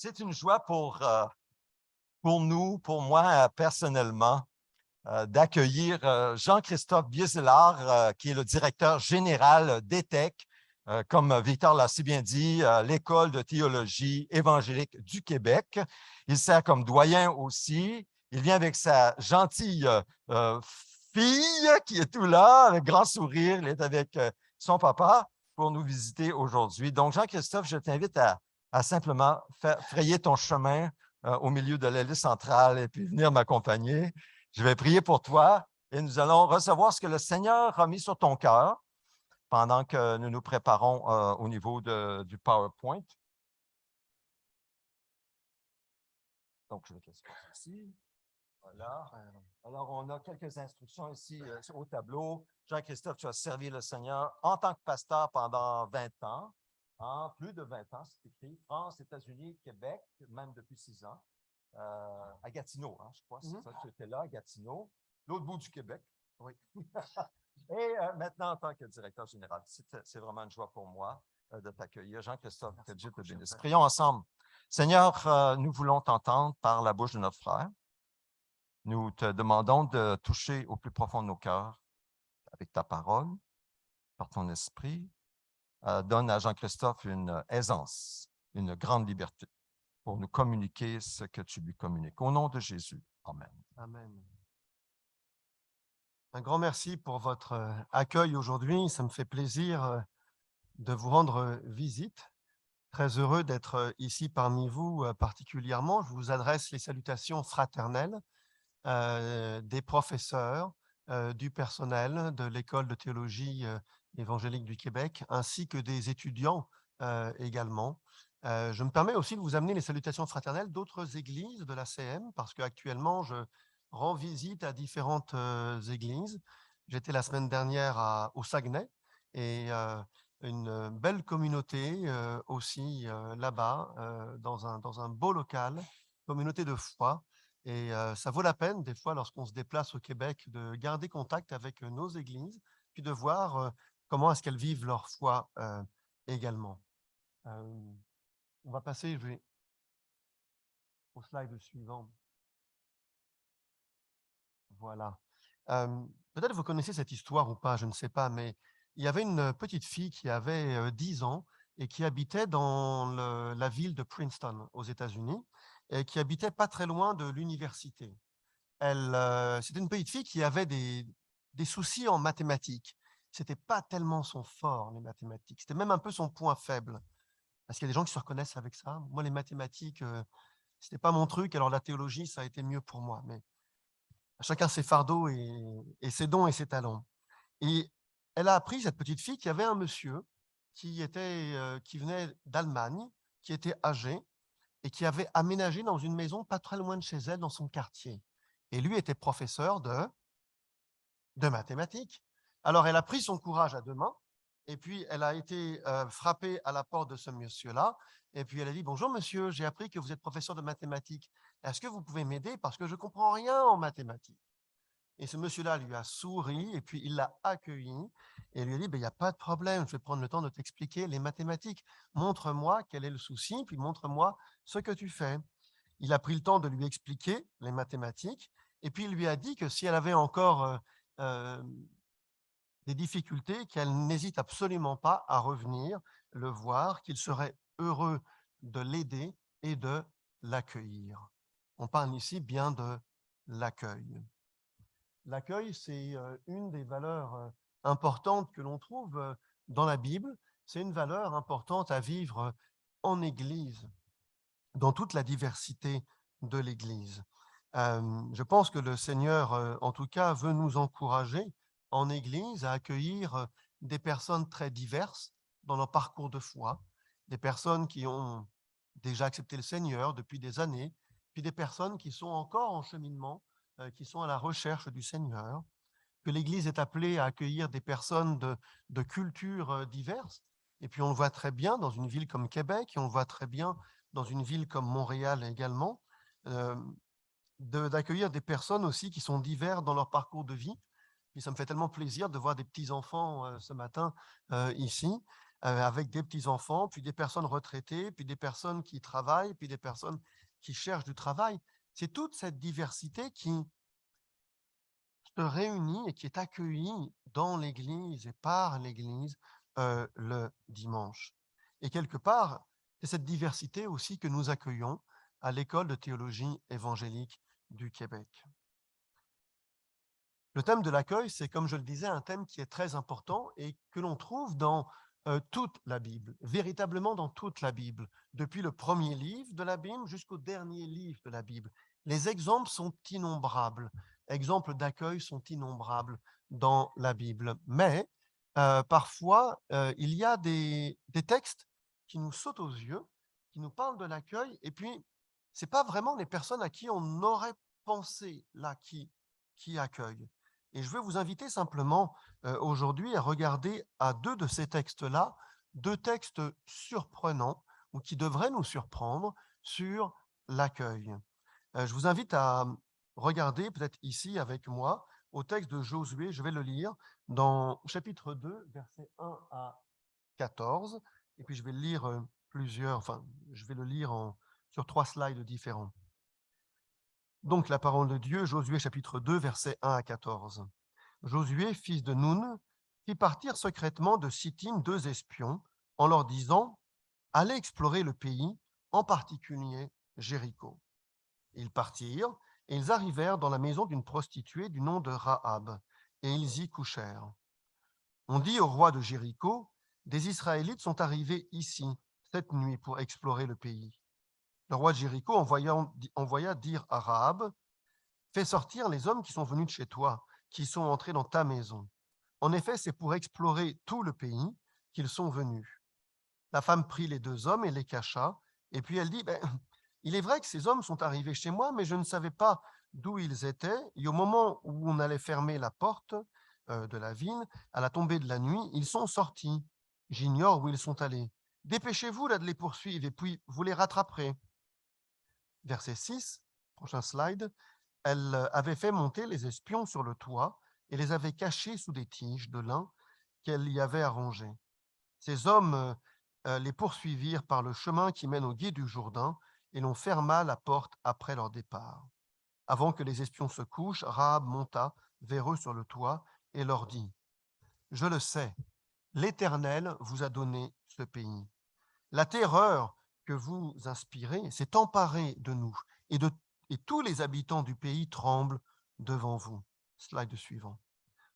C'est une joie pour nous, pour moi personnellement, d'accueillir Jean-Christophe Bieselard, qui est le directeur général d'ETEC, comme Victor l'a si bien dit, l'École de théologie évangélique du Québec. Il sert comme doyen aussi. Il vient avec sa gentille fille qui est tout là, avec grand sourire. Il est avec son papa pour nous visiter aujourd'hui. Donc, Jean-Christophe, je t'invite à simplement frayer ton chemin au milieu de l'allée centrale et puis venir m'accompagner. Je vais prier pour toi et nous allons recevoir ce que le Seigneur a mis sur ton cœur pendant que nous nous préparons au niveau du PowerPoint. Donc, je vais te laisser passer ici. Voilà. Alors, on a quelques instructions ici au tableau. Jean-Christophe, tu as servi le Seigneur en tant que pasteur pendant 20 ans. Plus de 20 ans, c'est écrit. France, États-Unis, Québec, même depuis 6 ans. À Gatineau, je crois. C'est ça, tu étais là, à Gatineau. L'autre bout du Québec. Oui. Et maintenant, en tant que directeur général, c'est vraiment une joie pour moi de t'accueillir. Jean-Christophe, que Dieu te bénisse. Prions ensemble. Seigneur, nous voulons t'entendre par la bouche de notre frère. Nous te demandons de toucher au plus profond de nos cœurs avec ta parole, par ton esprit. Donne à Jean-Christophe une aisance, une grande liberté pour nous communiquer ce que tu lui communiques. Au nom de Jésus. Amen. Amen. Un grand merci pour votre accueil aujourd'hui. Ça me fait plaisir de vous rendre visite. Très heureux d'être ici parmi vous particulièrement. Je vous adresse les salutations fraternelles des professeurs, du personnel de l'École de théologie évangélique du Québec, ainsi que des étudiants également. Je me permets aussi de vous amener les salutations fraternelles d'autres églises de la CM, parce qu'actuellement, je rends visite à différentes églises. J'étais la semaine dernière au Saguenay et une belle communauté aussi là-bas, dans un beau local, communauté de foi. Et ça vaut la peine, des fois, lorsqu'on se déplace au Québec, de garder contact avec nos églises, puis de voir comment est-ce qu'elles vivent leur foi également. On va passer au slide suivant. Voilà. Peut-être vous connaissez cette histoire ou pas, je ne sais pas, mais il y avait une petite fille qui avait 10 ans et qui habitait dans la ville de Princeton, aux États-Unis, et qui habitait pas très loin de l'université. C'était une petite fille qui avait des soucis en mathématiques. Ce n'était pas tellement son fort, les mathématiques. C'était même un peu son point faible. Parce qu'il y a des gens qui se reconnaissent avec ça. Moi, les mathématiques, ce n'était pas mon truc. Alors, la théologie, ça a été mieux pour moi. Mais chacun ses fardeaux et ses dons et ses talents. Et elle a appris, cette petite fille, qu'il y avait un monsieur qui venait d'Allemagne, qui était âgé et qui avait aménagé dans une maison pas très loin de chez elle, dans son quartier. Et lui était professeur de mathématiques. Alors, elle a pris son courage à deux mains, et puis elle a été frappée à la porte de ce monsieur-là, et puis elle a dit « Bonjour monsieur, j'ai appris que vous êtes professeur de mathématiques. Est-ce que vous pouvez m'aider parce que je ne comprends rien en mathématiques ?» Et ce monsieur-là lui a souri, et puis il l'a accueilli, et lui a dit « Il n'y a pas de problème, je vais prendre le temps de t'expliquer les mathématiques. Montre-moi quel est le souci, puis montre-moi ce que tu fais. » Il a pris le temps de lui expliquer les mathématiques, et puis il lui a dit que si elle avait encore euh, des difficultés, qu'elle n'hésite absolument pas à revenir le voir, qu'il serait heureux de l'aider et de l'accueillir. On parle ici bien de l'accueil. L'accueil, c'est une des valeurs importantes que l'on trouve dans la Bible. C'est une valeur importante à vivre en Église, dans toute la diversité de l'Église. Je pense que le Seigneur, en tout cas, veut nous encourager en Église à accueillir des personnes très diverses dans leur parcours de foi, des personnes qui ont déjà accepté le Seigneur depuis des années, puis des personnes qui sont encore en cheminement, qui sont à la recherche du Seigneur, que l'Église est appelée à accueillir des personnes de cultures diverses. Et puis on le voit très bien dans une ville comme Québec, et on le voit très bien dans une ville comme Montréal également, d'accueillir des personnes aussi qui sont diverses dans leur parcours de vie. Puis ça me fait tellement plaisir de voir des petits-enfants ce matin ici. avec des petits-enfants, puis des personnes retraitées, puis des personnes qui travaillent, puis des personnes qui cherchent du travail. C'est toute cette diversité qui se réunit et qui est accueillie dans l'Église et par l'Église le dimanche. Et quelque part, c'est cette diversité aussi que nous accueillons à l'École de théologie évangélique du Québec. Le thème de l'accueil, c'est, comme je le disais, un thème qui est très important et que l'on trouve dans toute la Bible, véritablement dans toute la Bible, depuis le premier livre de la Bible jusqu'au dernier livre de la Bible. Les exemples sont innombrables, exemples d'accueil sont innombrables dans la Bible. Mais parfois, il y a des textes qui nous sautent aux yeux, qui nous parlent de l'accueil, et puis ce n'est pas vraiment les personnes à qui on aurait pensé là qui accueillent. Et je veux vous inviter simplement aujourd'hui à regarder à deux de ces textes-là, deux textes surprenants ou qui devraient nous surprendre sur l'accueil. Je vous invite à regarder peut-être ici avec moi au texte de Josué, je vais le lire dans chapitre 2, versets 1 à 14, et puis je vais le lire je vais le lire sur 3 slides différents. Donc la parole de Dieu, Josué chapitre 2, versets 1 à 14. Josué, fils de Nun, fit partir secrètement de Sittim 2 espions en leur disant « Allez explorer le pays, en particulier Jéricho. » Ils partirent et ils arrivèrent dans la maison d'une prostituée du nom de Rahab, et ils y couchèrent. On dit au roi de Jéricho, « Des Israélites sont arrivés ici cette nuit pour explorer le pays. » Le roi de Jéricho envoya dire à Rahab, « Fais sortir les hommes qui sont venus de chez toi, qui sont entrés dans ta maison. En effet, c'est pour explorer tout le pays qu'ils sont venus. » La femme prit les 2 hommes et les cacha, et puis elle dit, « Il est vrai que ces hommes sont arrivés chez moi, mais je ne savais pas d'où ils étaient, et au moment où on allait fermer la porte de la ville, à la tombée de la nuit, ils sont sortis. J'ignore où ils sont allés. Dépêchez-vous là de les poursuivre, et puis vous les rattraperez. » Verset 6, prochain slide. Elle avait fait monter les espions sur le toit et les avait cachés sous des tiges de lin qu'elle y avait arrangées. Ces hommes les poursuivirent par le chemin qui mène au gué du Jourdain et l'on ferma la porte après leur départ. Avant que les espions se couchent, Rahab monta vers eux sur le toit et leur dit, « Je le sais, l'Éternel vous a donné ce pays. La terreur que vous inspirez s'est emparée de nous et tous les habitants du pays tremblent devant vous. » Slide suivant.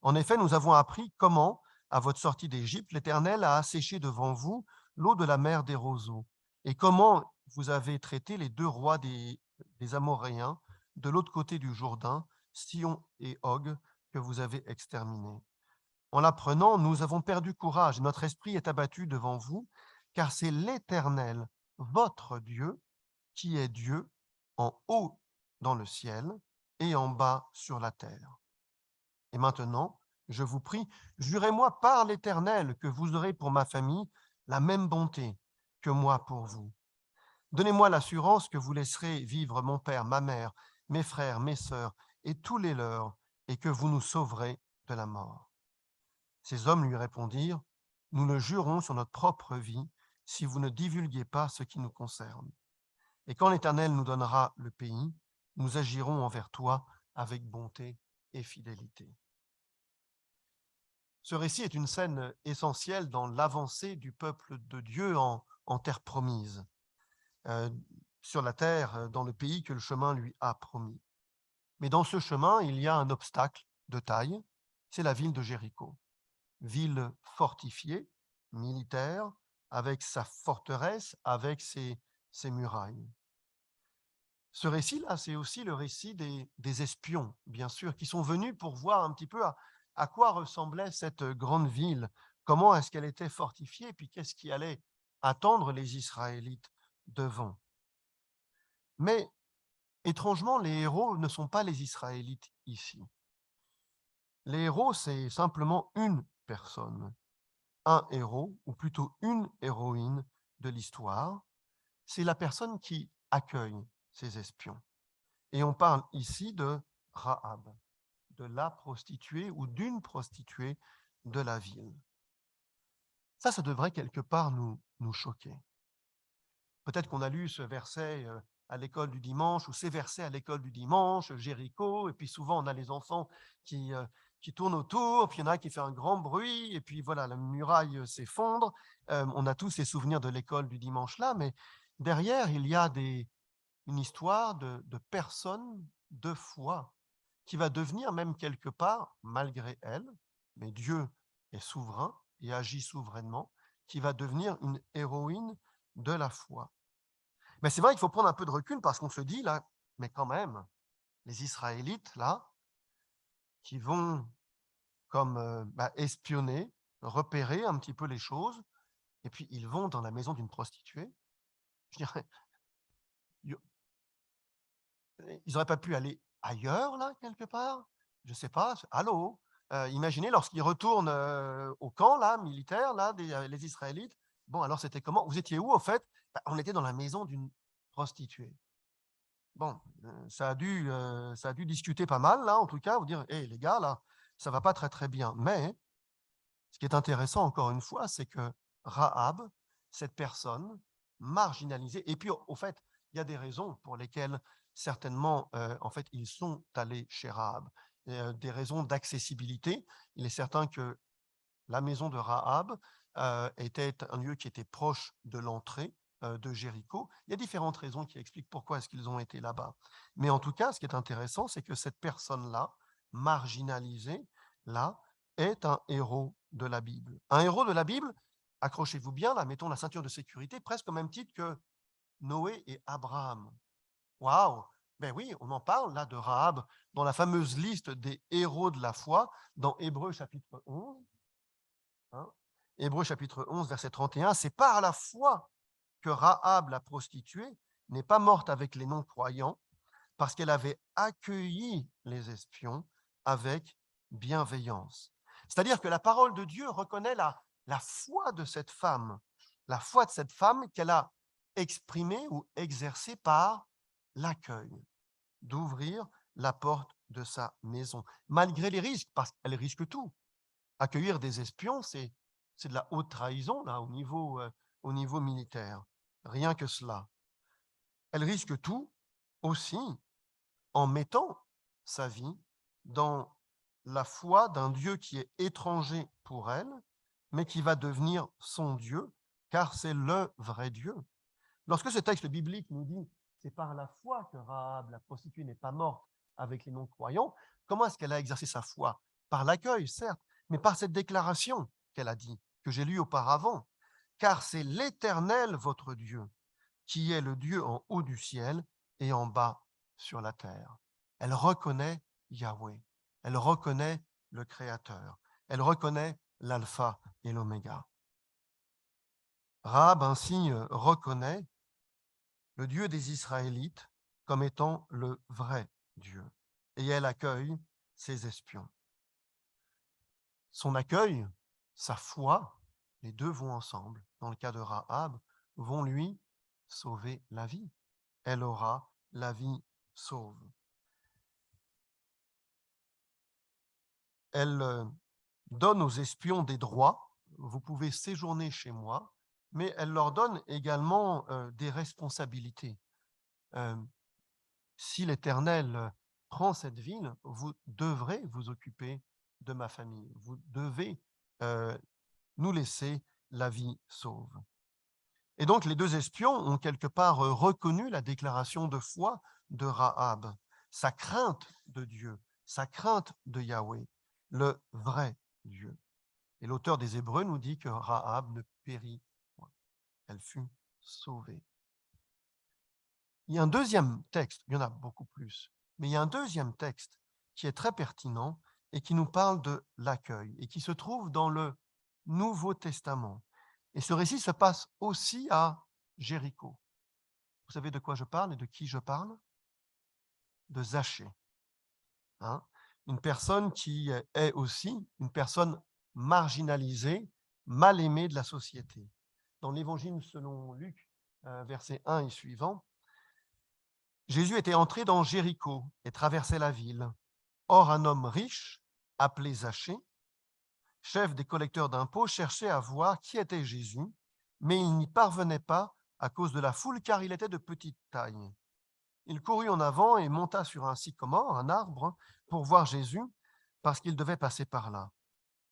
En effet, nous avons appris comment, à votre sortie d'Égypte, l'Éternel a asséché devant vous l'eau de la mer des roseaux, et comment vous avez traité les 2 rois des Amoréens de l'autre côté du Jourdain, Sihon et Og, que vous avez exterminés. En l'apprenant, nous avons perdu courage et notre esprit est abattu devant vous, car c'est l'Éternel, votre Dieu, qui est Dieu en haut dans le ciel et en bas sur la terre. Et maintenant, je vous prie, jurez-moi par l'Éternel que vous aurez pour ma famille la même bonté que moi pour vous. Donnez-moi l'assurance que vous laisserez vivre mon père, ma mère, mes frères, mes sœurs et tous les leurs, et que vous nous sauverez de la mort. » Ces hommes lui répondirent, « Nous le jurons sur notre propre vie si vous ne divulguez pas ce qui nous concerne. Et quand l'Éternel nous donnera le pays, nous agirons envers toi avec bonté et fidélité. » Ce récit est une scène essentielle dans l'avancée du peuple de Dieu en terre promise, sur la terre, dans le pays que le chemin lui a promis. Mais dans ce chemin, il y a un obstacle de taille, c'est la ville de Jéricho. Ville fortifiée, militaire, avec sa forteresse, avec ses murailles. Ce récit-là, c'est aussi le récit des espions, bien sûr, qui sont venus pour voir un petit peu à quoi ressemblait cette grande ville, comment est-ce qu'elle était fortifiée, puis qu'est-ce qui allait attendre les Israélites devant. Mais étrangement, les héros ne sont pas les Israélites ici. Les héros, c'est simplement une personne, un héros, ou plutôt une héroïne de l'histoire. C'est la personne qui accueille ces espions. Et on parle ici de Rahab, de la prostituée ou d'une prostituée de la ville. Ça devrait quelque part nous choquer. Peut-être qu'on a lu ce verset à l'école du dimanche ou ces versets à l'école du dimanche, Jéricho, et puis souvent on a les enfants qui tournent autour, puis il y en a un qui fait un grand bruit, et puis voilà, la muraille s'effondre. On a tous ces souvenirs de l'école du dimanche là, mais derrière, il y a une histoire de personnes de foi qui va devenir même quelque part, malgré elle, mais Dieu est souverain et agit souverainement, qui va devenir une héroïne de la foi. Mais c'est vrai qu'il faut prendre un peu de recul parce qu'on se dit là, mais quand même, les Israélites là, qui vont comme espionner, repérer un petit peu les choses, et puis ils vont dans la maison d'une prostituée. Je dirais, ils n'auraient pas pu aller ailleurs là quelque part. Je ne sais pas. Allô. Imaginez lorsqu'ils retournent au camp là militaire là, les Israélites. Bon alors c'était comment? Vous étiez où au fait? On était dans la maison d'une prostituée. Bon, ça a dû discuter pas mal, là, en tout cas, vous dire, hé, les gars, là, ça va pas très, très bien. Mais ce qui est intéressant, encore une fois, c'est que Rahab, cette personne marginalisée, et puis, au fait, il y a des raisons pour lesquelles, certainement, en fait, ils sont allés chez Rahab. Des raisons d'accessibilité. Il est certain que la maison de Rahab était un lieu qui était proche de l'entrée de Jéricho. Il y a différentes raisons qui expliquent pourquoi est-ce qu'ils ont été là-bas. Mais en tout cas, ce qui est intéressant, c'est que cette personne-là, marginalisée, là, est un héros de la Bible. Un héros de la Bible, accrochez-vous bien, là, mettons la ceinture de sécurité, presque au même titre que Noé et Abraham. Waouh! Ben oui, on en parle là de Rahab dans la fameuse liste des héros de la foi, dans Hébreux chapitre 11. Hein. Hébreux chapitre 11, verset 31, c'est par la foi que Rahab, la prostituée, n'est pas morte avec les non-croyants, parce qu'elle avait accueilli les espions avec bienveillance. C'est-à-dire que la parole de Dieu reconnaît la foi de cette femme, la foi de cette femme qu'elle a exprimée ou exercée par l'accueil, d'ouvrir la porte de sa maison, malgré les risques, parce qu'elle risque tout. Accueillir des espions, c'est de la haute trahison là, au niveau militaire. Rien que cela. Elle risque tout aussi en mettant sa vie dans la foi d'un Dieu qui est étranger pour elle, mais qui va devenir son Dieu, car c'est le vrai Dieu. Lorsque ce texte biblique nous dit c'est par la foi que Rahab, la prostituée, n'est pas morte avec les non-croyants, comment est-ce qu'elle a exercé sa foi? Par l'accueil, certes, mais par cette déclaration qu'elle a dit, que j'ai lue auparavant. Car c'est l'Éternel, votre Dieu, qui est le Dieu en haut du ciel et en bas sur la terre. Elle reconnaît Yahweh. Elle reconnaît le Créateur. Elle reconnaît l'alpha et l'oméga. Rahab ainsi reconnaît le Dieu des Israélites comme étant le vrai Dieu. Et elle accueille ses espions. Son accueil, sa foi, les deux vont ensemble. Dans le cas de Rahab, vont lui sauver la vie. Elle aura la vie sauve. Elle donne aux espions des droits. Vous pouvez séjourner chez moi, mais elle leur donne également des responsabilités. Si l'Éternel prend cette ville, vous devrez vous occuper de ma famille. Vous devez nous laisser la vie sauve. Et donc, les deux espions ont quelque part reconnu la déclaration de foi de Rahab, sa crainte de Dieu, sa crainte de Yahweh, le vrai Dieu. Et l'auteur des Hébreux nous dit que Rahab ne périt point. Elle fut sauvée. Il y a un deuxième texte, il y en a beaucoup plus, mais il y a un deuxième texte qui est très pertinent et qui nous parle de l'accueil et qui se trouve dans le Nouveau Testament. Et ce récit se passe aussi à Jéricho. Vous savez de quoi je parle et de qui je parle? De Zachée. Hein? Une personne qui est aussi une personne marginalisée, mal aimée de la société. Dans l'Évangile selon Luc, verset 1 et suivant, Jésus était entré dans Jéricho et traversait la ville. Or, un homme riche, appelé Zachée, chef des collecteurs d'impôts, cherchait à voir qui était Jésus, mais il n'y parvenait pas à cause de la foule, car il était de petite taille. Il courut en avant et monta sur un sycomore, un arbre, pour voir Jésus, parce qu'il devait passer par là.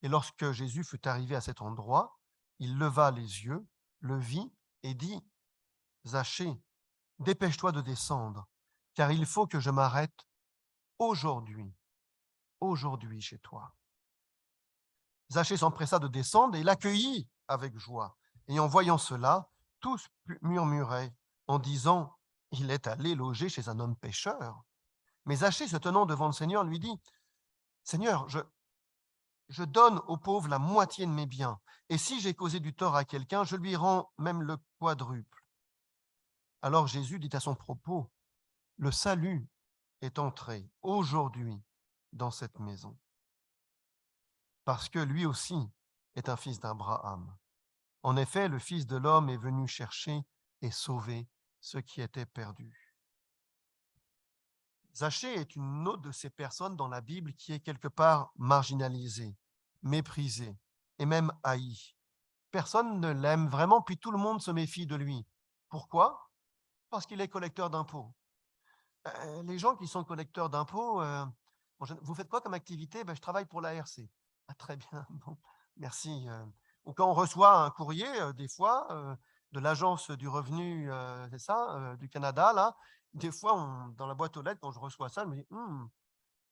Et lorsque Jésus fut arrivé à cet endroit, il leva les yeux, le vit et dit, « Zachée, dépêche-toi de descendre, car il faut que je m'arrête aujourd'hui chez toi. » Zachée s'empressa de descendre et l'accueillit avec joie. Et en voyant cela, tous murmuraient en disant, « Il est allé loger chez un homme pécheur. » Mais Zachée, se tenant devant le Seigneur, lui dit, « Seigneur, je donne aux pauvres la moitié de mes biens, et si j'ai causé du tort à quelqu'un, je lui rends même le quadruple. » Alors Jésus dit à son propos, « Le salut est entré aujourd'hui dans cette maison, parce que lui aussi est un fils d'Abraham. En effet, le Fils de l'homme est venu chercher et sauver ce qui était perdu. » Zachée est une autre de ces personnes dans la Bible qui est quelque part marginalisée, méprisée et même haïe. Personne ne l'aime vraiment, puis tout le monde se méfie de lui. Pourquoi? Parce qu'il est collecteur d'impôts. Les gens qui sont collecteurs d'impôts, vous faites quoi comme activité? Je travaille pour l'ARC. Ah, très bien, bon, merci. Ou quand on reçoit un courrier, des fois, de l'Agence du revenu, c'est ça, du Canada, là, des fois, dans la boîte aux lettres, quand je reçois ça, je me dis,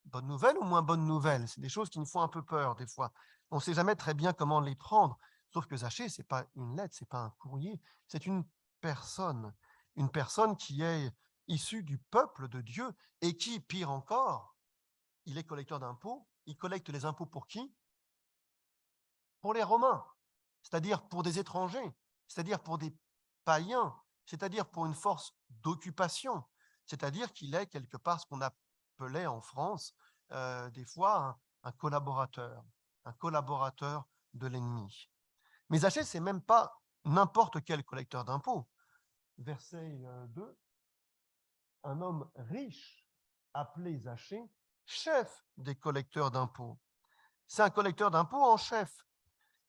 bonne nouvelle ou moins bonne nouvelle? C'est des choses qui nous font un peu peur, des fois. On ne sait jamais très bien comment les prendre. Sauf que Zachée, ce n'est pas une lettre, ce n'est pas un courrier, c'est une personne qui est issue du peuple de Dieu et qui, pire encore, il est collecteur d'impôts. Il collecte les impôts pour qui? Pour les Romains, c'est-à-dire pour des étrangers, c'est-à-dire pour des païens, c'est-à-dire pour une force d'occupation, c'est-à-dire qu'il est quelque part ce qu'on appelait en France des fois un collaborateur de l'ennemi. Mais Zachée, ce n'est même pas n'importe quel collecteur d'impôts. Verset 2, un homme riche appelé Zachée, chef des collecteurs d'impôts. C'est un collecteur d'impôts en chef.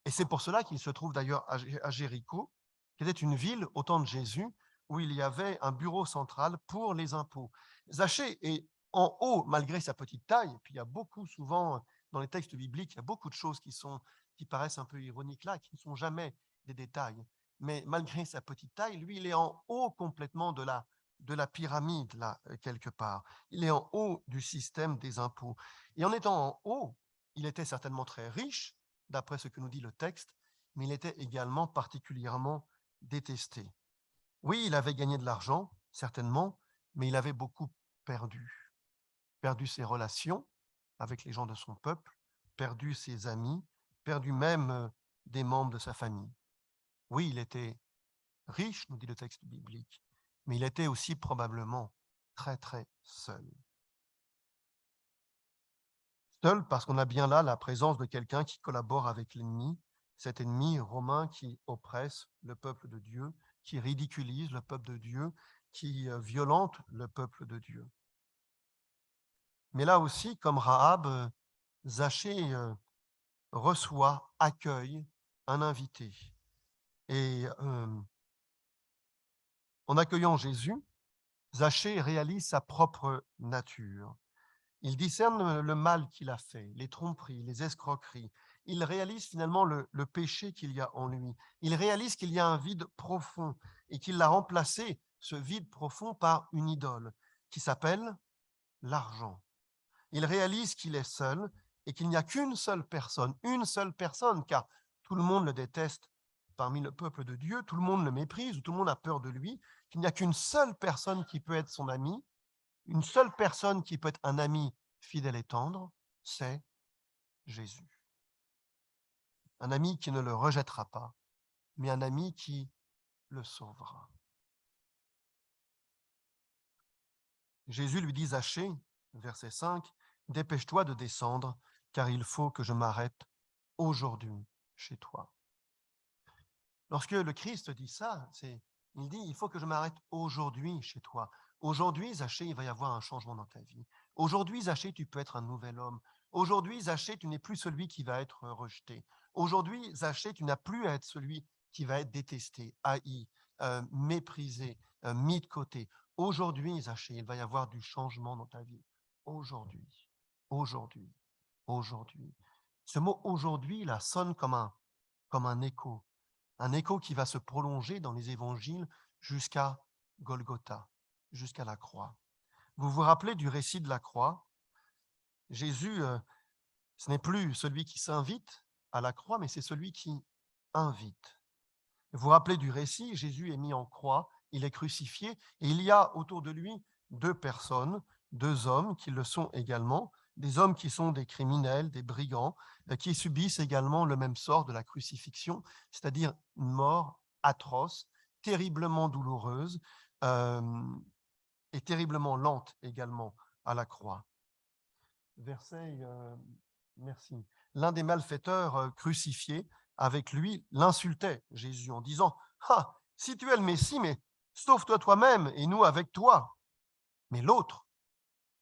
Et c'est pour cela qu'il se trouve d'ailleurs à Jéricho, qui était une ville au temps de Jésus, où il y avait un bureau central pour les impôts. Zachée est en haut, malgré sa petite taille, et puis il y a beaucoup, souvent, dans les textes bibliques, il y a beaucoup de choses qui paraissent un peu ironiques là, qui ne sont jamais des détails. Mais malgré sa petite taille, lui, il est en haut complètement de la pyramide, là, quelque part. Il est en haut du système des impôts. Et en étant en haut, il était certainement très riche, d'après ce que nous dit le texte, mais il était également particulièrement détesté. Oui, il avait gagné de l'argent, certainement, mais il avait beaucoup perdu. Perdu ses relations avec les gens de son peuple, perdu ses amis, perdu même des membres de sa famille. Oui, il était riche, nous dit le texte biblique, mais il était aussi probablement très, très seul. Seul parce qu'on a bien là la présence de quelqu'un qui collabore avec l'ennemi, cet ennemi romain qui oppresse le peuple de Dieu, qui ridiculise le peuple de Dieu, qui violente le peuple de Dieu. Mais là aussi, comme Rahab, Zachée reçoit, accueille un invité. Et en accueillant Jésus, Zachée réalise sa propre nature. Il discerne le mal qu'il a fait, les tromperies, les escroqueries. Il réalise finalement le péché qu'il y a en lui. Il réalise qu'il y a un vide profond et qu'il a remplacé ce vide profond par une idole qui s'appelle l'argent. Il réalise qu'il est seul et qu'il n'y a qu'une seule personne, car tout le monde le déteste parmi le peuple de Dieu, tout le monde le méprise, ou tout le monde a peur de lui, qu'il n'y a qu'une seule personne qui peut être son ami, une seule personne qui peut être un ami fidèle et tendre, c'est Jésus. Un ami qui ne le rejettera pas, mais un ami qui le sauvera. Jésus lui dit, Zachée, verset 5, « Dépêche-toi de descendre, car il faut que je m'arrête aujourd'hui chez toi. » Lorsque le Christ dit ça, il dit, il faut que je m'arrête aujourd'hui chez toi. Aujourd'hui, Zachée, il va y avoir un changement dans ta vie. Aujourd'hui, Zachée, tu peux être un nouvel homme. Aujourd'hui, Zachée, tu n'es plus celui qui va être rejeté. Aujourd'hui, Zachée, tu n'as plus à être celui qui va être détesté, haï, méprisé, mis de côté. Aujourd'hui, Zachée, il va y avoir du changement dans ta vie. Aujourd'hui, aujourd'hui, aujourd'hui. Ce mot aujourd'hui, là, sonne comme un écho qui va se prolonger dans les évangiles jusqu'à Golgotha, jusqu'à la croix. Vous vous rappelez du récit de la croix? Jésus, ce n'est plus celui qui s'invite à la croix, mais c'est celui qui invite. Vous vous rappelez du récit? Jésus est mis en croix, il est crucifié, et il y a autour de lui deux personnes, deux hommes qui le sont également, des hommes qui sont des criminels, des brigands, qui subissent également le même sort de la crucifixion, c'est-à-dire une mort atroce, terriblement douloureuse et terriblement lente également à la croix. Verset, merci. L'un des malfaiteurs crucifiés avec lui l'insultait, Jésus, en disant, « Ah, si tu es le Messie, mais sauve-toi toi-même et nous avec toi. » Mais l'autre,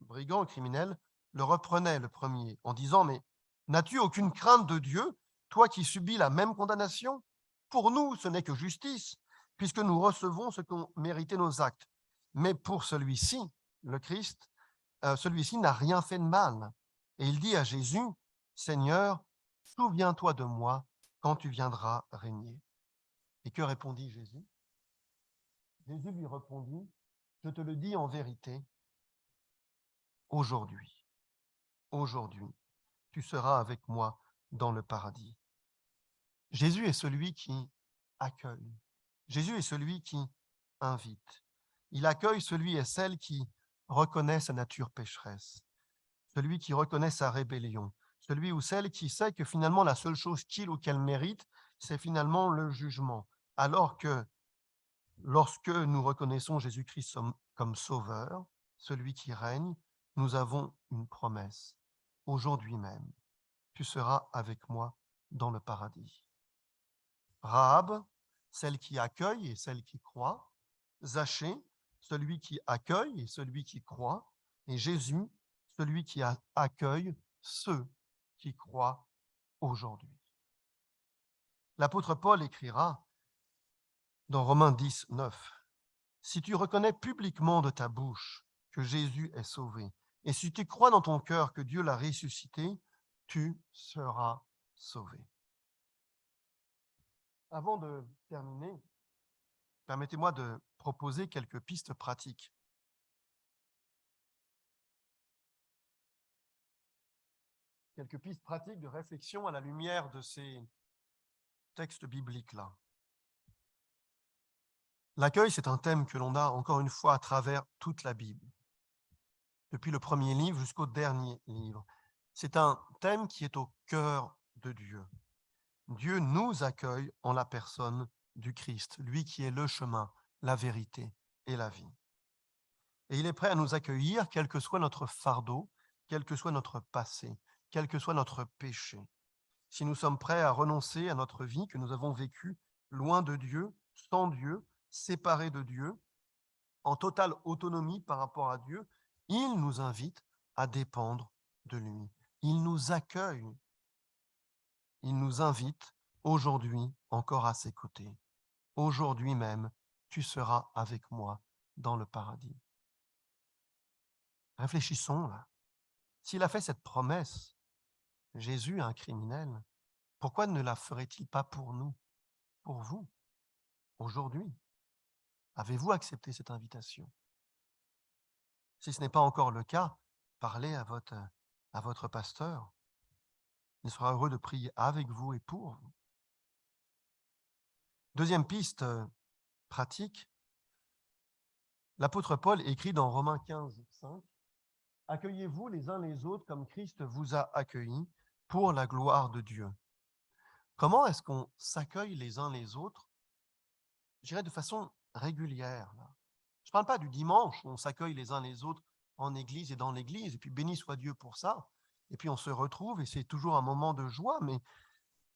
brigand criminel, le reprenait le premier en disant, « Mais n'as-tu aucune crainte de Dieu, toi qui subis la même condamnation? Pour nous, ce n'est que justice, puisque nous recevons ce qu'ont mérité nos actes. Mais pour celui-ci, le Christ, celui-ci n'a rien fait de mal. » Et il dit à Jésus, « Seigneur, souviens-toi de moi quand tu viendras régner. » Et que répondit Jésus? Jésus lui répondit, « Je te le dis en vérité, aujourd'hui, aujourd'hui, tu seras avec moi dans le paradis. » Jésus est celui qui accueille. Jésus est celui qui invite. Il accueille celui et celle qui reconnaît sa nature pécheresse, celui qui reconnaît sa rébellion, celui ou celle qui sait que finalement la seule chose qu'il ou qu'elle mérite, c'est finalement le jugement. Alors que lorsque nous reconnaissons Jésus-Christ comme sauveur, celui qui règne, nous avons une promesse. Aujourd'hui même, tu seras avec moi dans le paradis. Rahab, celle qui accueille et celle qui croit. Zachée, celui qui accueille et celui qui croit. Et Jésus, celui qui accueille ceux qui croient aujourd'hui. L'apôtre Paul écrira dans Romains 10, 9, « Si tu reconnais publiquement de ta bouche que Jésus est sauvé, et si tu crois dans ton cœur que Dieu l'a ressuscité, tu seras sauvé. » Avant de terminer, permettez-moi de proposer quelques pistes pratiques. Quelques pistes pratiques de réflexion à la lumière de ces textes bibliques-là. L'accueil, c'est un thème que l'on a encore une fois à travers toute la Bible, depuis le premier livre jusqu'au dernier livre. C'est un thème qui est au cœur de Dieu. Dieu nous accueille en la personne du Christ, lui qui est le chemin, la vérité et la vie. Et il est prêt à nous accueillir, quel que soit notre fardeau, quel que soit notre passé, quel que soit notre péché. Si nous sommes prêts à renoncer à notre vie que nous avons vécue loin de Dieu, sans Dieu, séparés de Dieu, en totale autonomie par rapport à Dieu, il nous invite à dépendre de lui. Il nous accueille. Il nous invite aujourd'hui encore à ses côtés. Aujourd'hui même, tu seras avec moi dans le paradis. Réfléchissons là. S'il a fait cette promesse, Jésus, un criminel, pourquoi ne la ferait-il pas pour nous, pour vous, aujourd'hui? Avez-vous accepté cette invitation? Si ce n'est pas encore le cas, parlez à votre pasteur. Il sera heureux de prier avec vous et pour vous. Deuxième piste pratique, l'apôtre Paul écrit dans Romains 15, 5, « Accueillez-vous les uns les autres comme Christ vous a accueillis pour la gloire de Dieu. » Comment est-ce qu'on s'accueille les uns les autres? Je dirais de façon régulière. Là. Je ne parle pas du dimanche où on s'accueille les uns les autres en église et dans l'église, et puis béni soit Dieu pour ça. Et puis on se retrouve et c'est toujours un moment de joie, mais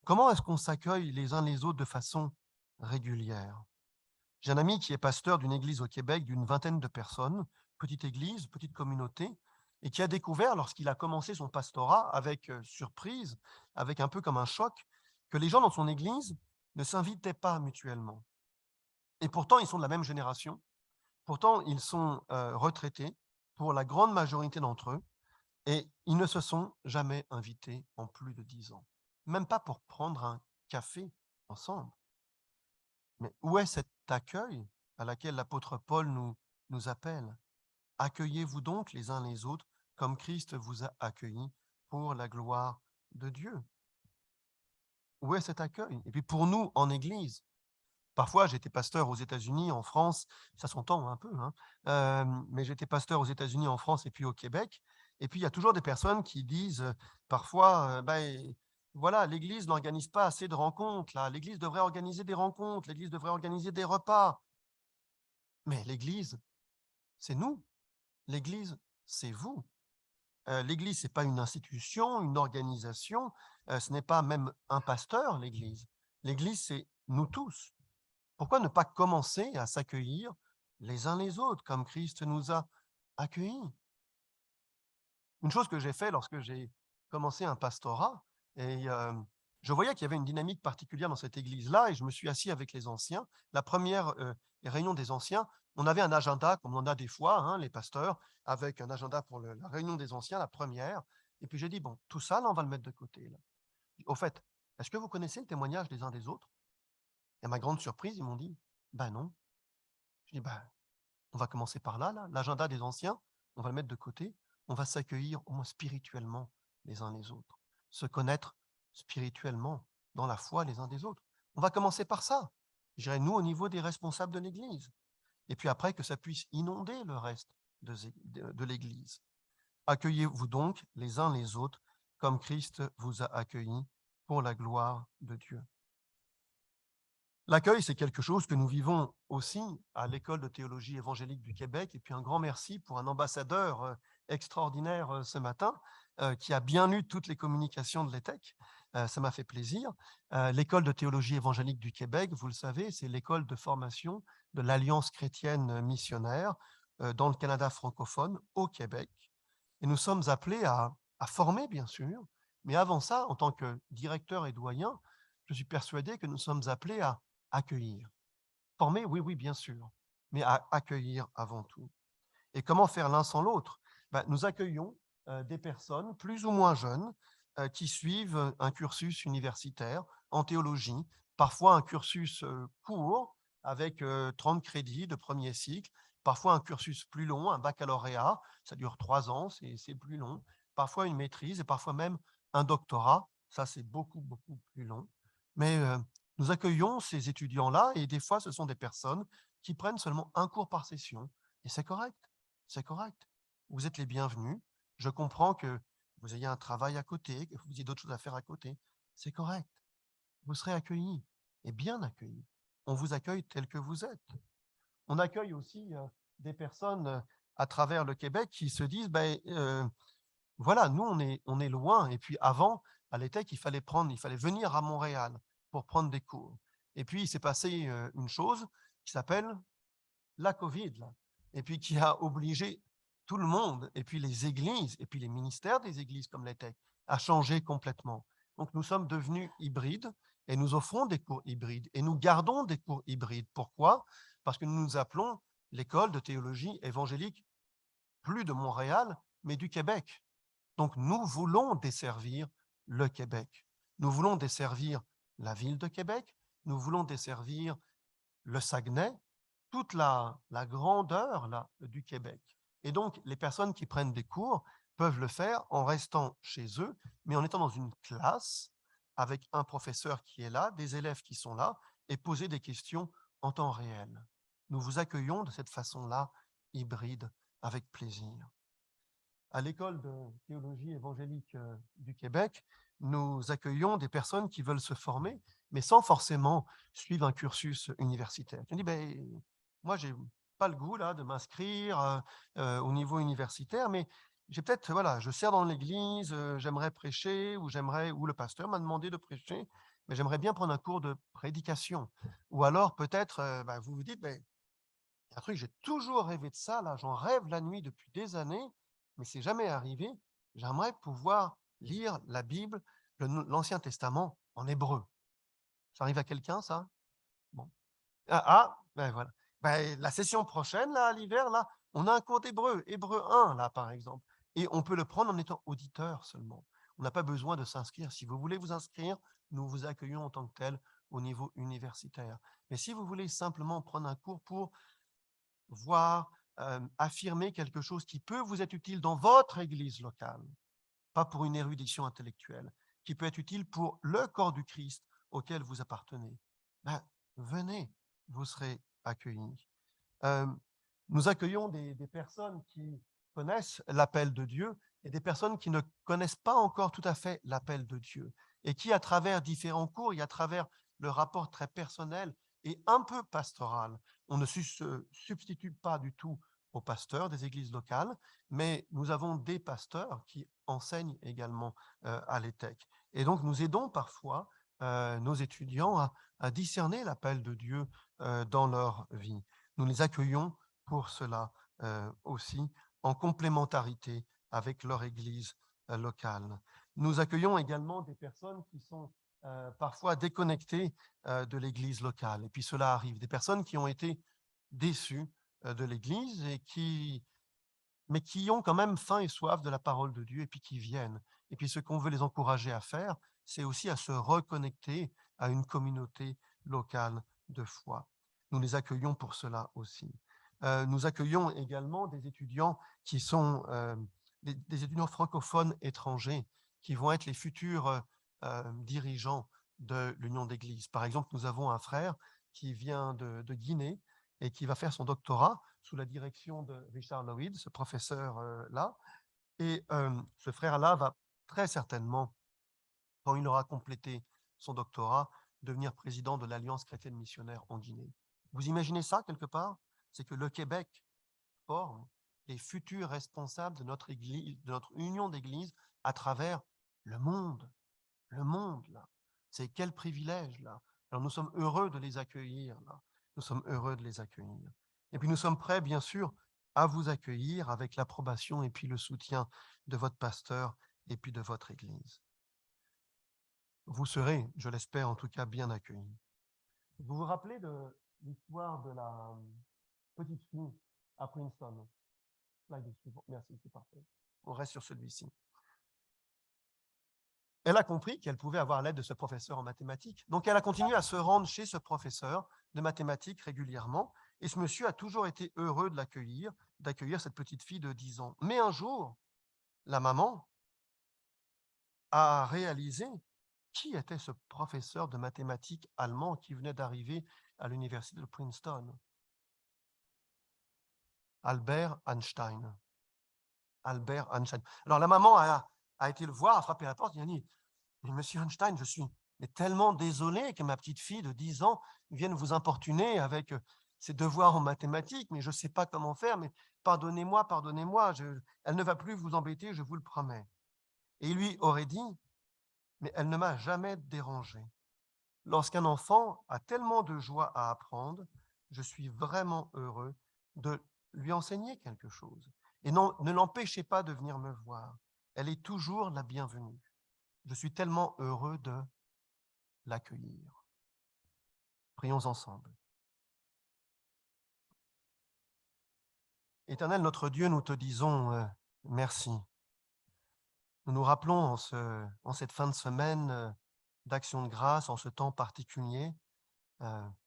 comment est-ce qu'on s'accueille les uns les autres de façon régulière? J'ai un ami qui est pasteur d'une église au Québec d'une 20aine de personnes, petite église, petite communauté, et qui a découvert, lorsqu'il a commencé son pastorat, avec surprise, avec un peu comme un choc, que les gens dans son église ne s'invitaient pas mutuellement. Et pourtant, ils sont de la même génération, pourtant, ils sont retraités pour la grande majorité d'entre eux, et ils ne se sont jamais invités en plus de 10 ans, même pas pour prendre un café ensemble. Mais où est cet accueil à laquelle l'apôtre Paul nous appelle? Accueillez-vous donc les uns les autres comme Christ vous a accueillis pour la gloire de Dieu. Où est cet accueil? Et puis pour nous, en Église, parfois j'étais pasteur aux États-Unis, en France, ça s'entend un peu, hein, mais j'étais pasteur aux États-Unis, en France et puis au Québec. Et puis il y a toujours des personnes qui disent parfois, ben, voilà, l'Église n'organise pas assez de rencontres, là. L'Église devrait organiser des rencontres, l'Église devrait organiser des repas. Mais l'Église, c'est nous. L'Église, c'est vous. L'Église, ce n'est pas une institution, une organisation, ce n'est pas même un pasteur, l'Église. L'Église, c'est nous tous. Pourquoi ne pas commencer à s'accueillir les uns les autres, comme Christ nous a accueillis? Une chose que j'ai fait lorsque j'ai commencé un pastorat, et je voyais qu'il y avait une dynamique particulière dans cette église-là, et je me suis assis avec les anciens. La première réunion des anciens, on avait un agenda, comme on en a des fois, hein, les pasteurs, avec un agenda pour la réunion des anciens, la première. Et puis j'ai dit, bon, tout ça, là, on va le mettre de côté. Là. Au fait, est-ce que vous connaissez le témoignage des uns des autres? Et à ma grande surprise, ils m'ont dit, ben non. Je dis, ben, on va commencer par là, l'agenda des anciens, on va le mettre de côté, on va s'accueillir au moins spirituellement les uns les autres, se connaître spirituellement dans la foi les uns des autres. On va commencer par ça, je dirais nous au niveau des responsables de l'Église, et puis après que ça puisse inonder le reste de l'Église. Accueillez-vous donc les uns les autres comme Christ vous a accueillis pour la gloire de Dieu. L'accueil, c'est quelque chose que nous vivons aussi à l'École de théologie évangélique du Québec. Et puis un grand merci pour un ambassadeur extraordinaire ce matin qui a bien lu toutes les communications de l'ETEC. Ça m'a fait plaisir. L'École de théologie évangélique du Québec, vous le savez, c'est l'école de formation de l'Alliance chrétienne missionnaire dans le Canada francophone, au Québec. Et nous sommes appelés à former, bien sûr, mais avant ça, en tant que directeur et doyen, je suis persuadé que nous sommes appelés à accueillir. Former, oui, oui, bien sûr, mais à accueillir avant tout. Et comment faire l'un sans l'autre? Ben, nous accueillons des personnes plus ou moins jeunes qui suivent un cursus universitaire en théologie, parfois un cursus court avec 30 crédits de premier cycle, parfois un cursus plus long, un baccalauréat, ça dure 3 ans, c'est plus long, parfois une maîtrise et parfois même un doctorat, ça c'est beaucoup, beaucoup plus long. Mais nous accueillons ces étudiants-là et des fois ce sont des personnes qui prennent seulement un cours par session et c'est correct. C'est correct. Vous êtes les bienvenus. Je comprends que vous ayez un travail à côté, que vous ayez d'autres choses à faire à côté. C'est correct. Vous serez accueillis et bien accueillis. On vous accueille tel que vous êtes. On accueille aussi des personnes à travers le Québec qui se disent, ben, voilà, nous, on est loin. Et puis avant, à l'ETEC, il fallait venir à Montréal pour prendre des cours. Et puis, il s'est passé une chose qui s'appelle la Covid, là, et puis qui a obligé tout le monde, et puis les églises, et puis les ministères des églises comme l'ETEC, à changer complètement. Donc nous sommes devenus hybrides, et nous offrons des cours hybrides, et nous gardons des cours hybrides. Pourquoi? Parce que nous nous appelons l'école de théologie évangélique, plus de Montréal, mais du Québec. Donc nous voulons desservir le Québec. Nous voulons desservir la ville de Québec, nous voulons desservir le Saguenay, toute la grandeur là, du Québec. Et donc, les personnes qui prennent des cours peuvent le faire en restant chez eux, mais en étant dans une classe avec un professeur qui est là, des élèves qui sont là, et poser des questions en temps réel. Nous vous accueillons de cette façon-là, hybride, avec plaisir. À l'École de théologie évangélique du Québec, nous accueillons des personnes qui veulent se former, mais sans forcément suivre un cursus universitaire. Je dis, ben, moi, je n'ai pas le goût là, de m'inscrire au niveau universitaire, mais j'ai peut-être, voilà, je sers dans l'église, j'aimerais prêcher, ou le pasteur m'a demandé de prêcher, mais j'aimerais bien prendre un cours de prédication. Ou alors, peut-être, ben, vous vous dites, ben, il y a un truc, j'ai toujours rêvé de ça, là, j'en rêve la nuit depuis des années, mais c'est jamais arrivé, j'aimerais pouvoir lire la Bible, l'Ancien Testament en hébreu. Ça arrive à quelqu'un, ça? Bon. Ben voilà. Ben, la session prochaine, là, à l'hiver, là, on a un cours d'hébreu, hébreu 1, là, par exemple. Et on peut le prendre en étant auditeur seulement. On n'a pas besoin de s'inscrire. Si vous voulez vous inscrire, nous vous accueillons en tant que tel au niveau universitaire. Mais si vous voulez simplement prendre un cours pour voir, affirmer quelque chose qui peut vous être utile dans votre église locale, pas pour une érudition intellectuelle, qui peut être utile pour le corps du Christ auquel vous appartenez, ben, venez, vous serez accueillis. Nous accueillons des personnes qui connaissent l'appel de Dieu et des personnes qui ne connaissent pas encore tout à fait l'appel de Dieu et qui, à travers différents cours et à travers le rapport très personnel et un peu pastoral, on ne se substitue pas du tout aux pasteurs des églises locales, mais nous avons des pasteurs qui enseignent également à l'ETEC. Et donc, nous aidons parfois nos étudiants à discerner l'appel de Dieu dans leur vie. Nous les accueillons pour cela aussi, en complémentarité avec leur église locale. Nous accueillons également des personnes qui sont parfois déconnectées de l'église locale. Et puis cela arrive. Des personnes qui ont été déçues de l'église mais qui ont quand même faim et soif de la parole de Dieu et puis qui viennent. Et puis ce qu'on veut les encourager à faire, c'est aussi à se reconnecter à une communauté locale de foi. Nous les accueillons pour cela aussi. Nous accueillons également des étudiants qui sont des étudiants francophones étrangers qui vont être les futurs dirigeants de l'Union d'Église. Par exemple, nous avons un frère qui vient de Guinée et qui va faire son doctorat sous la direction de Richard Lloyd, ce professeur-là. Et ce frère-là va très certainement, quand il aura complété son doctorat, devenir président de l'Alliance chrétienne missionnaire en Guinée. Vous imaginez ça quelque part? C'est que le Québec forme les futurs responsables de notre église, de notre union d'églises à travers le monde. Le monde, là. C'est quel privilège, là. Alors nous sommes heureux de les accueillir, là. Nous sommes heureux de les accueillir. Et puis nous sommes prêts, bien sûr, à vous accueillir avec l'approbation et puis le soutien de votre pasteur et puis de votre église. Vous serez, je l'espère en tout cas, bien accueillis. Vous vous rappelez de l'histoire de la petite fille à Princeton? Merci, c'est parfait. On reste sur celui-ci. Elle a compris qu'elle pouvait avoir l'aide de ce professeur en mathématiques. Donc, elle a continué à se rendre chez ce professeur de mathématiques régulièrement. Et ce monsieur a toujours été heureux de d'accueillir cette petite fille de 10 ans. Mais un jour, la maman a réalisé qui était ce professeur de mathématiques allemand qui venait d'arriver à l'université de Princeton. Albert Einstein. Albert Einstein. Alors, la maman a été le voir, a frappé à la porte, il a dit « Mais monsieur Einstein, je suis tellement désolé que ma petite fille de 10 ans vienne vous importuner avec ses devoirs en mathématiques, mais je ne sais pas comment faire, mais pardonnez-moi, elle ne va plus vous embêter, je vous le promets. » Et il lui aurait dit « Mais elle ne m'a jamais dérangé. Lorsqu'un enfant a tellement de joie à apprendre, je suis vraiment heureux de lui enseigner quelque chose. Et non, ne l'empêchez pas de venir me voir. Elle est toujours la bienvenue. Je suis tellement heureux de l'accueillir. » Prions ensemble. Éternel, notre Dieu, nous te disons merci. Nous nous rappelons en cette fin de semaine d'Action de grâce, en ce temps particulier,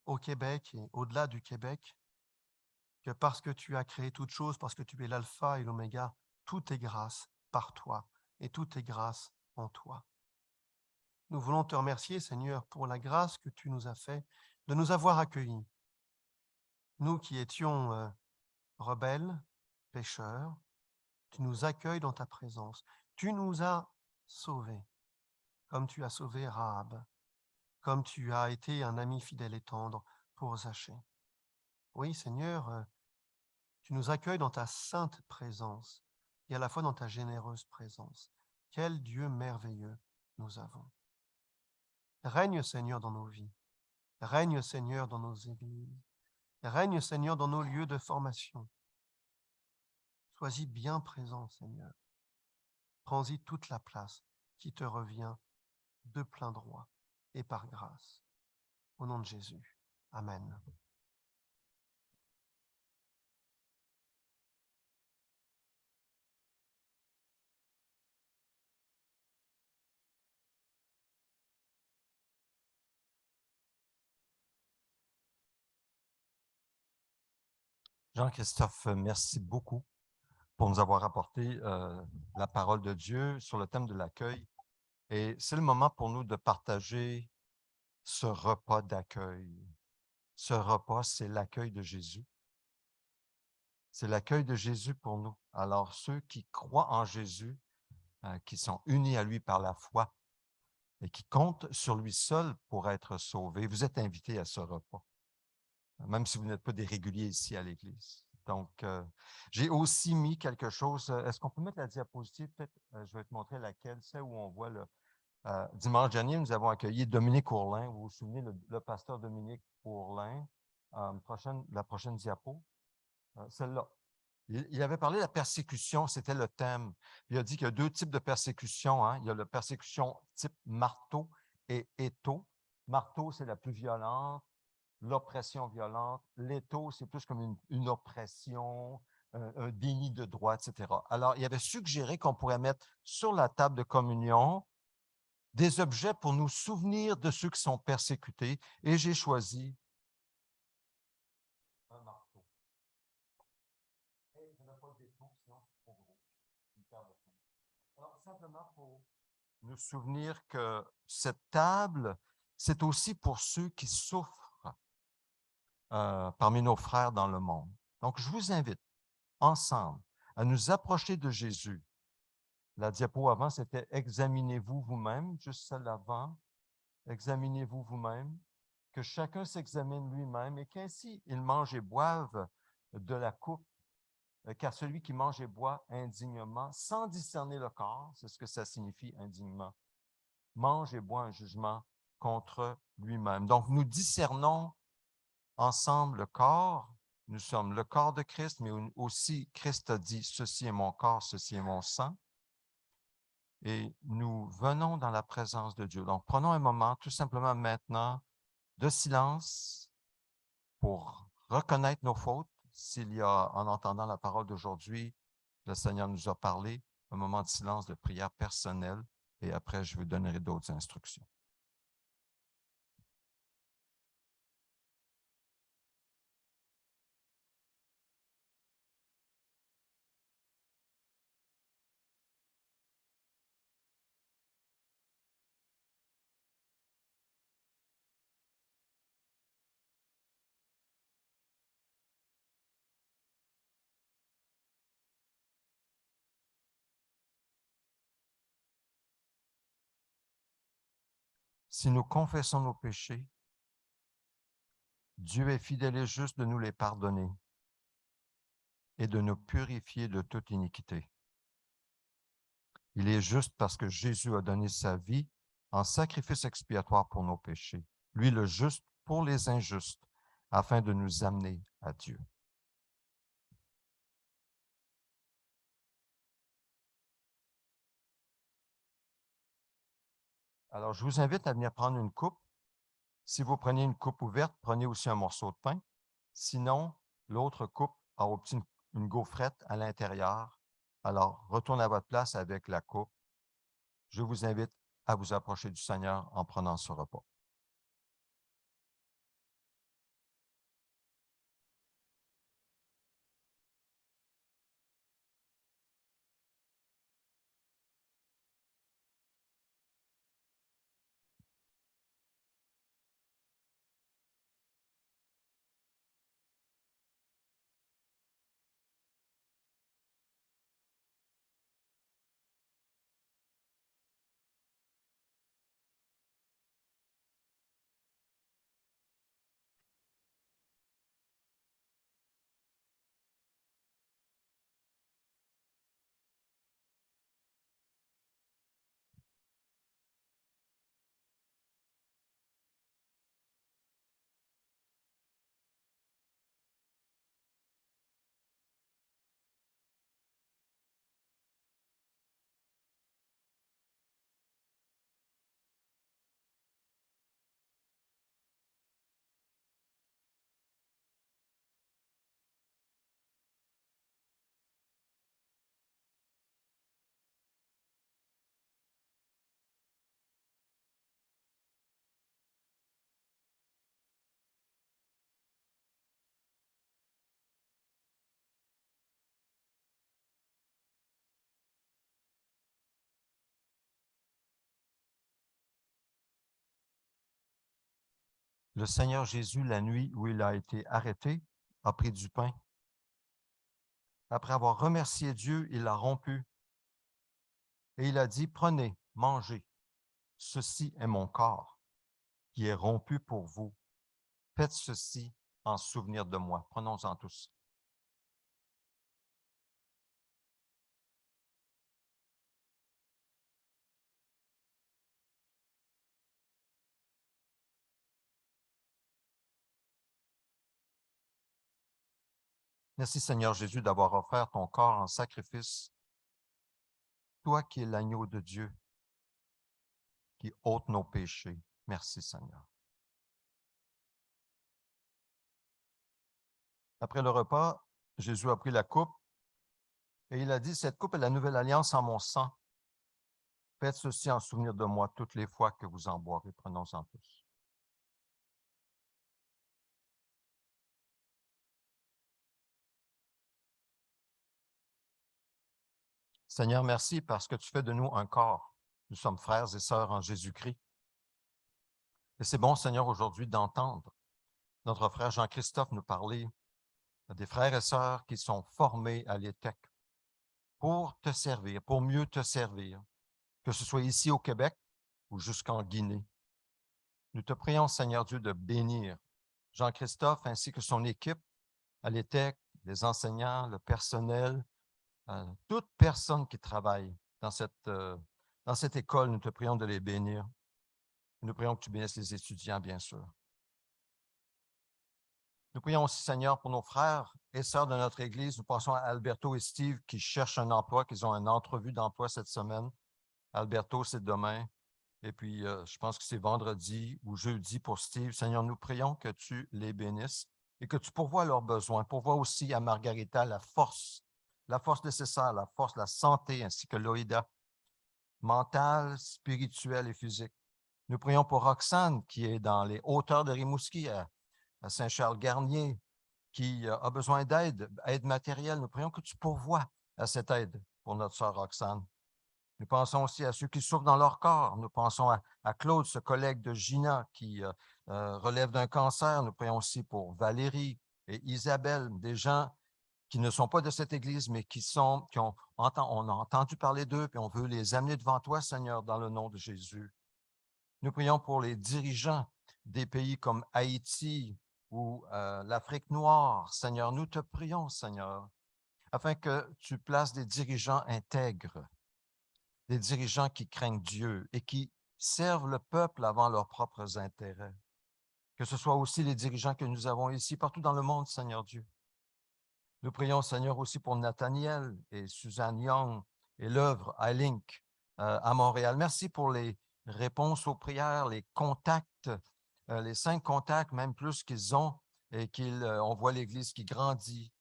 au Québec et au-delà du Québec, que parce que tu as créé toutes choses, parce que tu es l'alpha et l'oméga, tout est grâce par toi et tout est grâce en toi. Nous voulons te remercier, Seigneur, pour la grâce que tu nous as fait de nous avoir accueillis. Nous qui étions rebelles, pécheurs, tu nous accueilles dans ta présence. Tu nous as sauvés, comme tu as sauvé Rahab, comme tu as été un ami fidèle et tendre pour Zachée. Oui, Seigneur, tu nous accueilles dans ta sainte présence et à la fois dans ta généreuse présence. Quel Dieu merveilleux nous avons. Règne, Seigneur, dans nos vies. Règne, Seigneur, dans nos églises. Règne, Seigneur, dans nos lieux de formation. Sois-y bien présent, Seigneur. Prends-y toute la place qui te revient de plein droit et par grâce. Au nom de Jésus. Amen. Jean-Christophe, merci beaucoup pour nous avoir apporté la parole de Dieu sur le thème de l'accueil. Et c'est le moment pour nous de partager ce repas d'accueil. Ce repas, c'est l'accueil de Jésus. C'est l'accueil de Jésus pour nous. Alors, ceux qui croient en Jésus, qui sont unis à lui par la foi et qui comptent sur lui seul pour être sauvés, vous êtes invités à ce repas, même si vous n'êtes pas des réguliers ici à l'Église. Donc, j'ai aussi mis quelque chose. Est-ce qu'on peut mettre la diapositive? Peut-être, je vais te montrer laquelle, c'est où on voit le. Dimanche dernier, nous avons accueilli Dominique Ourlin. Vous vous souvenez, le pasteur Dominique Ourlin. La prochaine diapo, celle-là. Il avait parlé de la persécution, c'était le thème. Il a dit qu'il y a deux types de persécution. Hein. Il y a la persécution type marteau et étau. Marteau, c'est la plus violente, l'oppression violente. L'étau, c'est plus comme une oppression, un déni de droit, etc. Alors, il avait suggéré qu'on pourrait mettre sur la table de communion des objets pour nous souvenir de ceux qui sont persécutés. Et j'ai choisi un marteau. Et je n'ai pas d'étau, sinon c'est trop gros. Alors, simplement pour nous souvenir que cette table, c'est aussi pour ceux qui souffrent parmi nos frères dans le monde. Donc, je vous invite ensemble à nous approcher de Jésus. La diapo avant, c'était « Examinez-vous vous-même », juste celle avant. « Examinez-vous vous-même », que chacun s'examine lui-même et qu'ainsi il mange et boive de la coupe, car celui qui mange et boit indignement, sans discerner le corps, c'est ce que ça signifie indignement, mange et boit un jugement contre lui-même. Donc, nous discernons ensemble le corps. Nous sommes le corps de Christ, mais aussi Christ a dit, ceci est mon corps, ceci est mon sang. Et nous venons dans la présence de Dieu. Donc, prenons un moment, tout simplement maintenant, de silence pour reconnaître nos fautes. S'il y a, en entendant la parole d'aujourd'hui, le Seigneur nous a parlé, un moment de silence, de prière personnelle, et après, je vous donnerai d'autres instructions. Si nous confessons nos péchés, Dieu est fidèle et juste de nous les pardonner et de nous purifier de toute iniquité. Il est juste parce que Jésus a donné sa vie en sacrifice expiatoire pour nos péchés, lui le juste pour les injustes, afin de nous amener à Dieu. Alors, je vous invite à venir prendre une coupe. Si vous prenez une coupe ouverte, prenez aussi un morceau de pain. Sinon, l'autre coupe a obtenu une gaufrette à l'intérieur. Alors, retournez à votre place avec la coupe. Je vous invite à vous approcher du Seigneur en prenant ce repas. Le Seigneur Jésus, la nuit où il a été arrêté, a pris du pain. Après avoir remercié Dieu, il l'a rompu et il a dit, prenez, mangez. Ceci est mon corps qui est rompu pour vous. Faites ceci en souvenir de moi. Prenons-en tous. Merci Seigneur Jésus d'avoir offert ton corps en sacrifice, toi qui es l'agneau de Dieu, qui ôte nos péchés. Merci Seigneur. Après le repas, Jésus a pris la coupe et il a dit, cette coupe est la nouvelle alliance en mon sang. Faites ceci en souvenir de moi toutes les fois que vous en boirez. Prenons-en tous. Seigneur, merci parce que tu fais de nous un corps. Nous sommes frères et sœurs en Jésus-Christ. Et c'est bon, Seigneur, aujourd'hui d'entendre notre frère Jean-Christophe nous parler des frères et sœurs qui sont formés à l'ETEC pour te servir, pour mieux te servir, que ce soit ici au Québec ou jusqu'en Guinée. Nous te prions, Seigneur Dieu, de bénir Jean-Christophe ainsi que son équipe à l'ETEC, les enseignants, le personnel, toute personne qui travaille dans cette école. Nous te prions de les bénir. Nous prions que tu bénisses les étudiants, bien sûr. Nous prions aussi, Seigneur, pour nos frères et sœurs de notre Église. Nous pensons à Alberto et Steve qui cherchent un emploi, qui ont une entrevue d'emploi cette semaine. Alberto, c'est demain. Et puis, je pense que c'est vendredi ou jeudi pour Steve. Seigneur, nous prions que tu les bénisses et que tu pourvoies leurs besoins. Pourvois aussi à Margarita la force nécessaire, la force, la santé, ainsi que Loïda, mentale, spirituelle et physique. Nous prions pour Roxane, qui est dans les hauteurs de Rimouski, à Saint-Charles-Garnier, qui a besoin d'aide, aide matérielle. Nous prions que tu pourvoies à cette aide pour notre sœur Roxane. Nous pensons aussi à ceux qui souffrent dans leur corps. Nous pensons à Claude, ce collègue de Gina qui relève d'un cancer. Nous prions aussi pour Valérie et Isabelle, des gens qui ne sont pas de cette Église, mais on a entendu parler d'eux, puis on veut les amener devant toi, Seigneur, dans le nom de Jésus. Nous prions pour les dirigeants des pays comme Haïti ou l'Afrique noire. Seigneur, nous te prions, Seigneur, afin que tu places des dirigeants intègres, des dirigeants qui craignent Dieu et qui servent le peuple avant leurs propres intérêts. Que ce soit aussi les dirigeants que nous avons ici, partout dans le monde, Seigneur Dieu. Nous prions, Seigneur, aussi pour Nathaniel et Suzanne Young et l'œuvre iLink à Montréal. Merci pour les réponses aux prières, les contacts, les 5 contacts, même plus qu'ils ont, et on voit l'Église qui grandit.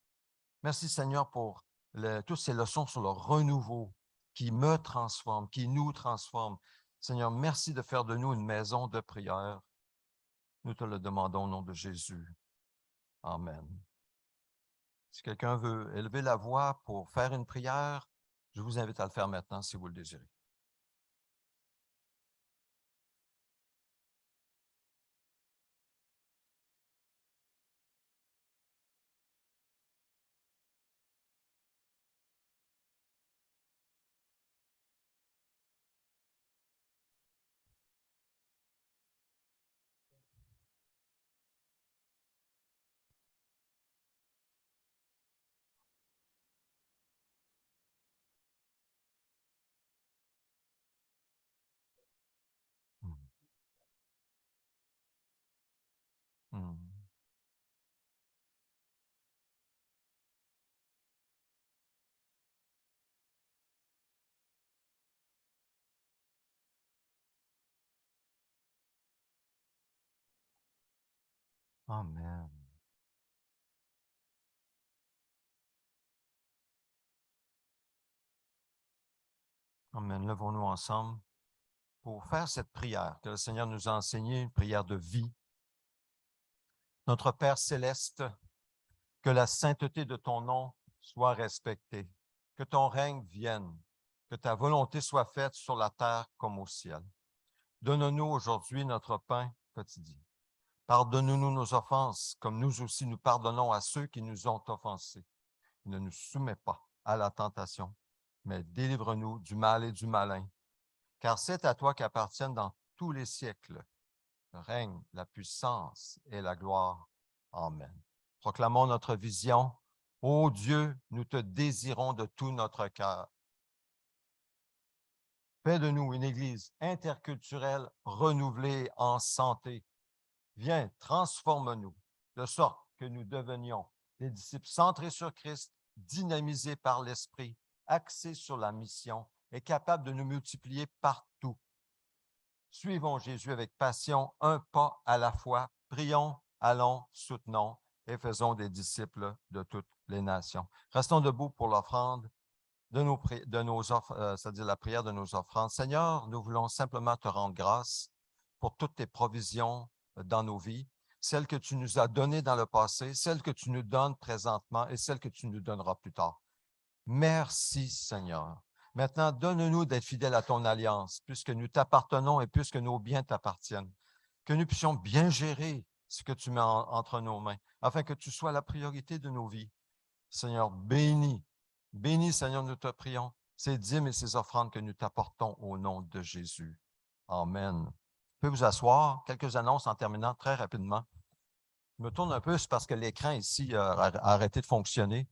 Merci, Seigneur, pour toutes ces leçons sur le renouveau qui me transforme, qui nous transforme. Seigneur, merci de faire de nous une maison de prière. Nous te le demandons au nom de Jésus. Amen. Si quelqu'un veut élever la voix pour faire une prière, je vous invite à le faire maintenant si vous le désirez. Mm. Mm. Amen. Amen. Levons-nous ensemble pour faire cette prière que le Seigneur nous a enseignée, une prière de vie. Notre Père céleste, que la sainteté de ton nom soit respectée, que ton règne vienne, que ta volonté soit faite sur la terre comme au ciel. Donne-nous aujourd'hui notre pain quotidien. Pardonne-nous nos offenses, comme nous aussi nous pardonnons à ceux qui nous ont offensés. Ne nous soumets pas à la tentation, mais délivre-nous du mal et du malin. Car c'est à toi qu'appartiennent dans tous les siècles le règne, la puissance et la gloire. Amen. Proclamons notre vision. Ô Dieu, nous te désirons de tout notre cœur. Fais de nous une Église interculturelle renouvelée en santé. Viens, transforme-nous de sorte que nous devenions des disciples centrés sur Christ, dynamisés par l'Esprit, axés sur la mission et capables de nous multiplier partout. Suivons Jésus avec passion, un pas à la fois. Prions, allons, soutenons et faisons des disciples de toutes les nations. Restons debout pour l'offrande de nos offres, c'est-à-dire la prière de nos offrandes. Seigneur, nous voulons simplement te rendre grâce pour toutes tes provisions dans nos vies, celles que tu nous as données dans le passé, celles que tu nous donnes présentement et celles que tu nous donneras plus tard. Merci, Seigneur. Maintenant, donne-nous d'être fidèles à ton alliance, puisque nous t'appartenons et puisque nos biens t'appartiennent. Que nous puissions bien gérer ce que tu mets entre nos mains, afin que tu sois la priorité de nos vies. Seigneur, bénis. Bénis, Seigneur, nous te prions, ces dîmes et ces offrandes que nous t'apportons au nom de Jésus. Amen. Vous pouvez vous asseoir. Quelques annonces en terminant très rapidement. Je me tourne un peu, c'est parce que l'écran ici a arrêté de fonctionner.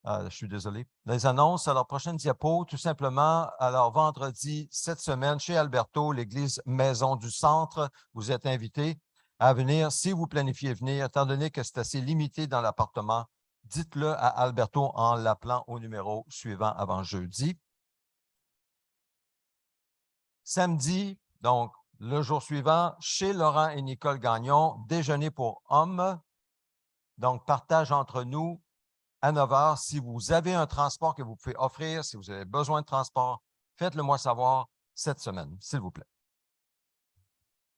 Je suis désolé. Les annonces, alors prochaine diapo, tout simplement. Alors vendredi, cette semaine, chez Alberto, l'église Maison du Centre, vous êtes invités à venir. Si vous planifiez venir, étant donné que c'est assez limité dans l'appartement, dites-le à Alberto en l'appelant au numéro suivant avant jeudi. Samedi, donc le jour suivant, chez Laurent et Nicole Gagnon, déjeuner pour hommes. Donc, partage entre nous à 9 h. Si vous avez un transport que vous pouvez offrir, si vous avez besoin de transport, faites-le moi savoir cette semaine, s'il vous plaît.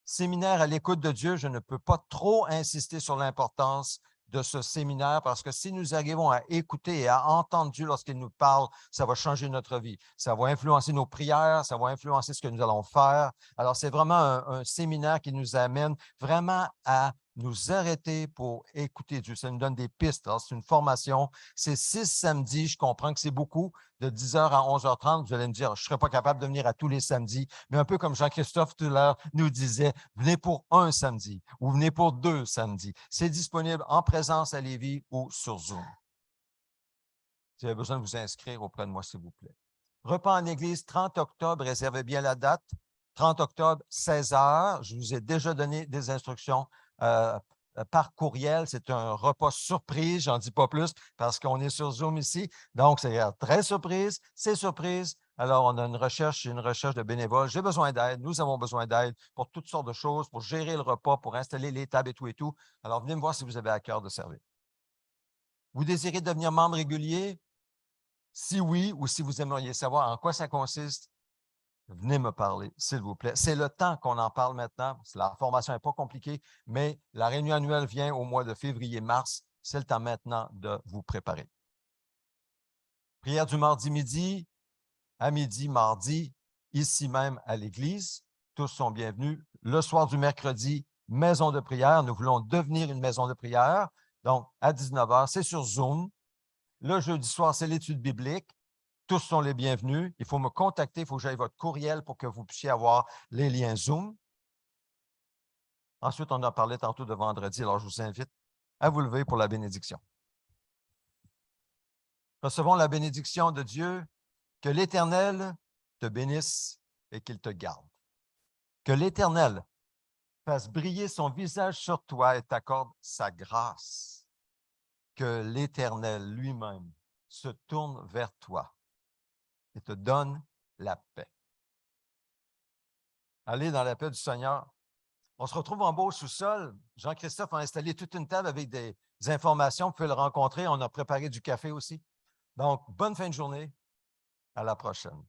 Séminaire à l'écoute de Dieu, je ne peux pas trop insister sur l'importance de ce séminaire parce que si nous arrivons à écouter et à entendre Dieu lorsqu'il nous parle, ça va changer notre vie. Ça va influencer nos prières, ça va influencer ce que nous allons faire. Alors, c'est vraiment un séminaire qui nous amène vraiment à nous arrêter pour écouter Dieu. Ça nous donne des pistes. Alors, c'est une formation. C'est 6 samedis. Je comprends que c'est beaucoup. De 10 h à 11 h 30, vous allez me dire, je ne serais pas capable de venir à tous les samedis. Mais un peu comme Jean-Christophe tout à l'heure nous disait, venez pour un samedi ou venez pour 2 samedis. C'est disponible en présence à Lévis ou sur Zoom. Si vous avez besoin de vous inscrire auprès de moi, s'il vous plaît. Repas en Église, 30 octobre, réservez bien la date. 30 octobre, 16 h. Je vous ai déjà donné des instructions par courriel. C'est un repas surprise, j'en dis pas plus parce qu'on est sur Zoom ici. Donc, c'est très surprise, c'est surprise. Alors, on a une recherche de bénévoles. J'ai besoin d'aide, nous avons besoin d'aide pour toutes sortes de choses, pour gérer le repas, pour installer les tables et tout et tout. Alors, venez me voir si vous avez à cœur de servir. Vous désirez devenir membre régulier? Si oui, ou si vous aimeriez savoir en quoi ça consiste, venez me parler, s'il vous plaît. C'est le temps qu'on en parle maintenant. La formation n'est pas compliquée, mais la réunion annuelle vient au mois de février-mars. C'est le temps maintenant de vous préparer. Prière du mardi midi, à midi, mardi, ici même à l'église. Tous sont bienvenus. Le soir du mercredi, maison de prière. Nous voulons devenir une maison de prière. Donc, à 19 h, c'est sur Zoom. Le jeudi soir, c'est l'étude biblique. Tous sont les bienvenus. Il faut me contacter, il faut que j'aille votre courriel pour que vous puissiez avoir les liens Zoom. Ensuite, on a parlé tantôt de vendredi, alors je vous invite à vous lever pour la bénédiction. Recevons la bénédiction de Dieu. Que l'Éternel te bénisse et qu'il te garde. Que l'Éternel fasse briller son visage sur toi et t'accorde sa grâce. Que l'Éternel lui-même se tourne vers toi et te donne la paix. Allez dans la paix du Seigneur. On se retrouve en bas au sous-sol. Jean-Christophe a installé toute une table avec des informations. Vous pouvez le rencontrer. On a préparé du café aussi. Donc, bonne fin de journée. À la prochaine.